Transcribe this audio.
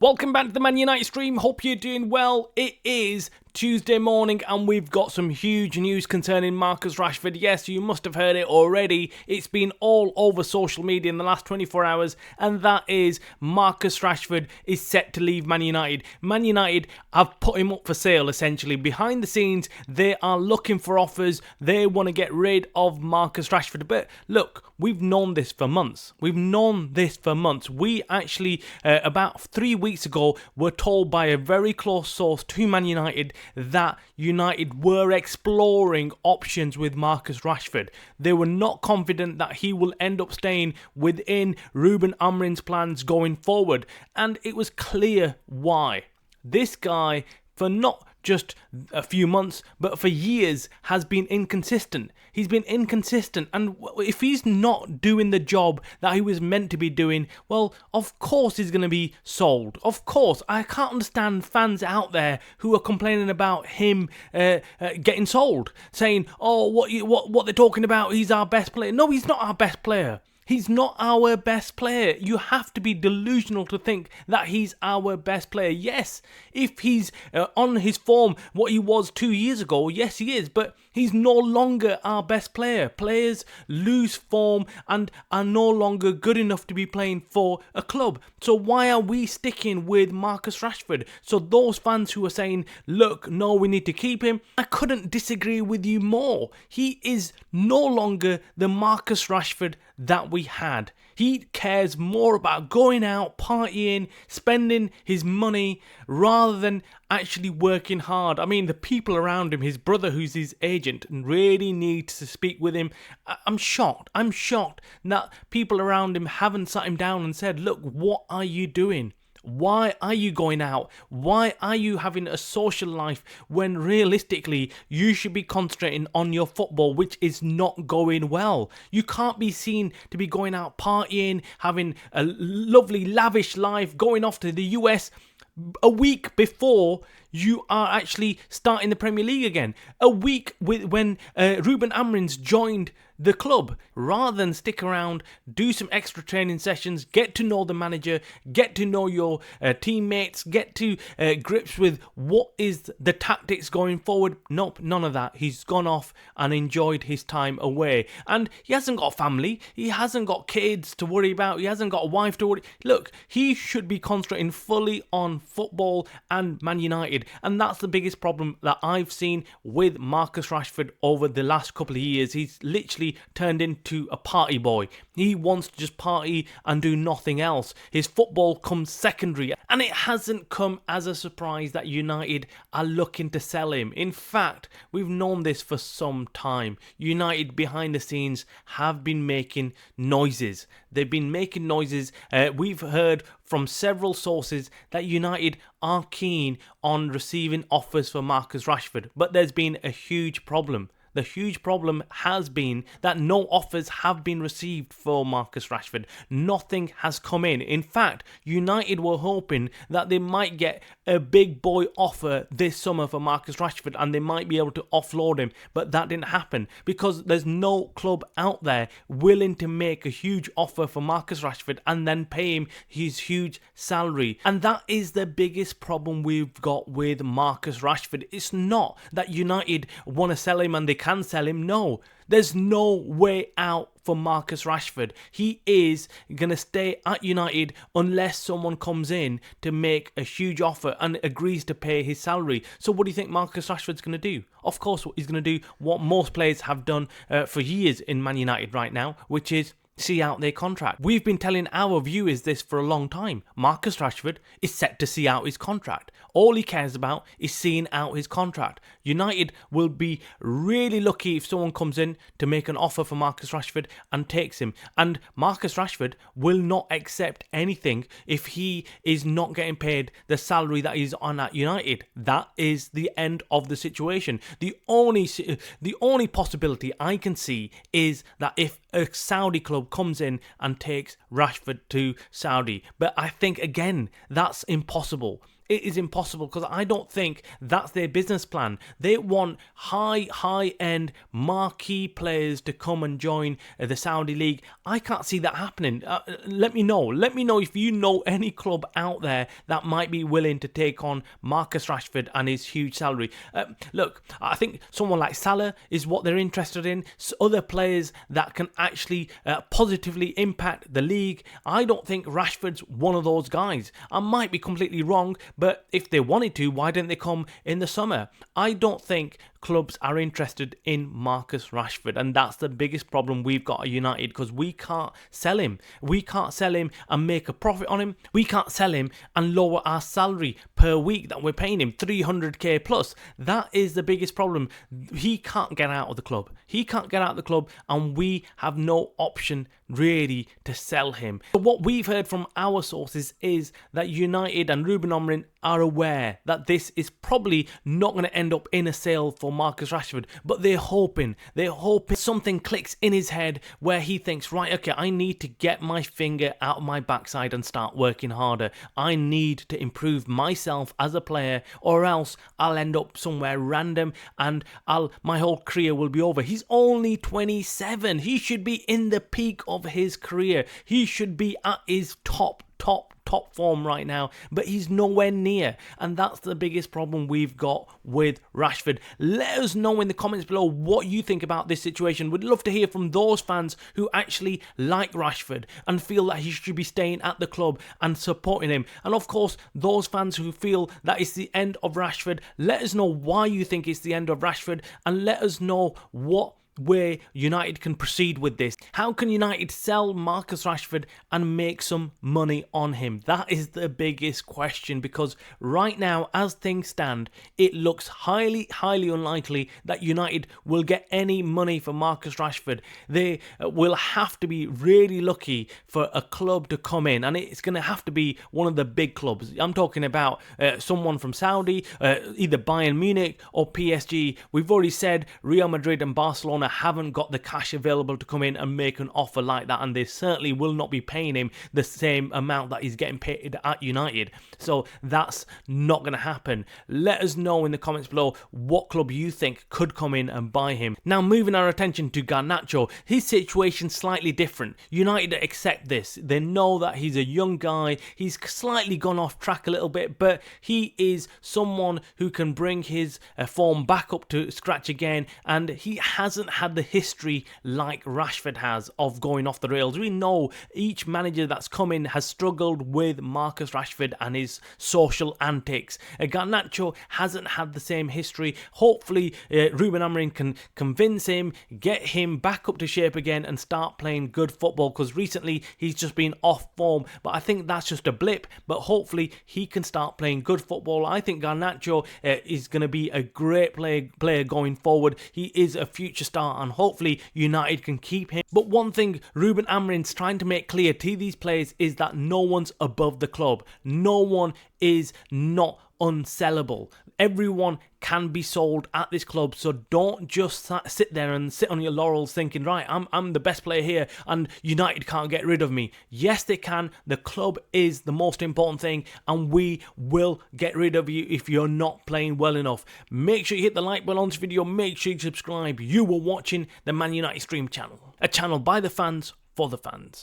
Welcome back to the Man United stream. Hope you're doing well. It is Tuesday morning and we've got some huge news concerning Marcus Rashford. Yes, you must have heard it already. It's been all over social media in the last 24 hours, and that is Marcus Rashford is set to leave Man United. Man United have put him up for sale essentially. Behind the scenes, they are looking for offers. They want to get rid of Marcus Rashford. But look, we've known this for months. We actually, about 3 weeks ago, were told by a very close source to Man United that United were exploring options with Marcus Rashford. They were not confident that he will end up staying within Ruben Amorim's plans going forward. And it was clear why. This guy, for not just a few months, but for years, has been inconsistent. He's been inconsistent, and if he's not doing the job that he was meant to be doing, well, of course he's going to be sold. Of course. I can't understand fans out there who are complaining about him getting sold, saying, oh, what they're talking about, he's our best player. No, he's not our best player. He's not our best player. You have to be delusional to think that he's our best player. Yes, if he's on his form, what he was 2 years ago, yes he is, but he's no longer our best player. Players lose form and are no longer good enough to be playing for a club. So why are we sticking with Marcus Rashford? So those fans who are saying, look, no, we need to keep him, I couldn't disagree with you more. He is no longer the Marcus Rashford that we had. He cares more about going out, partying, spending his money, rather than actually working hard. I mean, the people around him, his brother who's his agent, really needs to speak with him. I'm shocked that people around him haven't sat him down and said, look, what are you doing? Why are you going out? Why are you having a social life when realistically you should be concentrating on your football, which is not going well? You can't be seen to be going out partying, having a lovely lavish life, going off to the US a week before you are actually starting the Premier League again. A week when Ruben Amorim's joined the club. Rather than stick around, do some extra training sessions, get to know the manager, get to know your teammates, get to grips with what is the tactics going forward. Nope, none of that. He's gone off and enjoyed his time away. And he hasn't got a family. He hasn't got kids to worry about. He hasn't got a wife to worry. Look, he should be concentrating fully on football and Man United. And that's the biggest problem that I've seen with Marcus Rashford over the last couple of years. He's literally turned into a party boy. He wants to just party and do nothing else. His football comes secondary, and it hasn't come as a surprise that United are looking to sell him. In fact, we've known this for some time. United behind the scenes have been making noises. They've been making noises. We've heard from several sources that United are keen on receiving offers for Marcus Rashford, but there's been a huge problem. The huge problem has been that no offers have been received for Marcus Rashford. Nothing has come in. In fact, United were hoping that they might get a big boy offer this summer for Marcus Rashford and they might be able to offload him, but that didn't happen because there's no club out there willing to make a huge offer for Marcus Rashford and then pay him his huge salary. And that is the biggest problem we've got with Marcus Rashford. It's not that United want to sell him and they can sell him. No, there's no way out for Marcus Rashford. He is going to stay at United unless someone comes in to make a huge offer and agrees to pay his salary. So what do you think Marcus Rashford's going to do? Of course, he's going to do what most players have done for years in Man United right now, which is see out their contract. We've been telling our viewers this for a long time. Marcus Rashford is set to see out his contract. All he cares about is seeing out his contract. United will be really lucky if someone comes in to make an offer for Marcus Rashford and takes him. And Marcus Rashford will not accept anything if he is not getting paid the salary that he's on at United. That is the end of the situation. The only possibility I can see is that if a Saudi club comes in and takes Rashford to Saudi. But I think, again, that's impossible. it is impossible, because I don't think that's their business plan. They want high-end marquee players to come and join the Saudi League. I can't see that happening. Let me know if you know any club out there that might be willing to take on Marcus Rashford and his huge salary. Look, I think someone like Salah is what they're interested in. Other players that can actually positively impact the league. I don't think Rashford's one of those guys. I might be completely wrong, but if they wanted to, why didn't they come in the summer? I don't think clubs are interested in Marcus Rashford, and that's the biggest problem we've got at United, because we can't sell him. We can't sell him and make a profit on him. We can't sell him and lower our salary per week that we're paying him, 300k plus. That is the biggest problem. He can't get out of the club. He can't get out of the club, and we have no option really to sell him. But what we've heard from our sources is that United and Ruben Amorim are aware that this is probably not going to end up in a sale for Marcus Rashford, but they're hoping something clicks in his head where he thinks, right, okay, I need to get my finger out of my backside and start working harder. I need to improve myself as a player, or else I'll end up somewhere random and my whole career will be over. He's only 27. He should be in the peak of his career. He should be at his top form right now, but he's nowhere near, and that's the biggest problem we've got with Rashford. Let us know in the comments below what you think about this situation. We'd love to hear from those fans who actually like Rashford and feel that he should be staying at the club and supporting him, and of course those fans who feel that it's the end of Rashford. Let us know why you think it's the end of Rashford, and let us know what way United can proceed with this. How can United sell Marcus Rashford and make some money on him? That is the biggest question, because right now, as things stand, it looks highly unlikely that United will get any money for Marcus Rashford. They will have to be really lucky for a club to come in, and it's going to have to be one of the big clubs. I'm talking about someone from Saudi, either Bayern Munich or PSG. We've already said Real Madrid and Barcelona haven't got the cash available to come in and make an offer like that, and they certainly will not be paying him the same amount that he's getting paid at United. So that's not going to happen. Let us know in the comments below what club you think could come in and buy him. Now, moving our attention to Garnacho, his situation's slightly different. United accept this. They know that he's a young guy. He's slightly gone off track a little bit, but he is someone who can bring his form back up to scratch again, and he hasn't had the history like Rashford has of going off the rails. We know each manager that's come in has struggled with Marcus Rashford and his social antics. Garnacho hasn't had the same history. Hopefully Ruben Amorim can convince him, get him back up to shape again and start playing good football, because recently he's just been off form, but I think that's just a blip. But hopefully he can start playing good football. I think Garnacho is going to be a great player going forward. He is a future star, and hopefully United can keep him. But one thing Ruben Amorim's trying to make clear to these players is that no one's above the club. No one is not unsellable. Everyone can be sold at this club, so don't just sit there and sit on your laurels thinking, right, I'm the best player here and United can't get rid of me. Yes, they can. The club is the most important thing, and we will get rid of you if you're not playing well enough. Make sure you hit the like button on this video. Make sure you subscribe. You were watching the Man United Stream channel, a channel by the fans for the fans.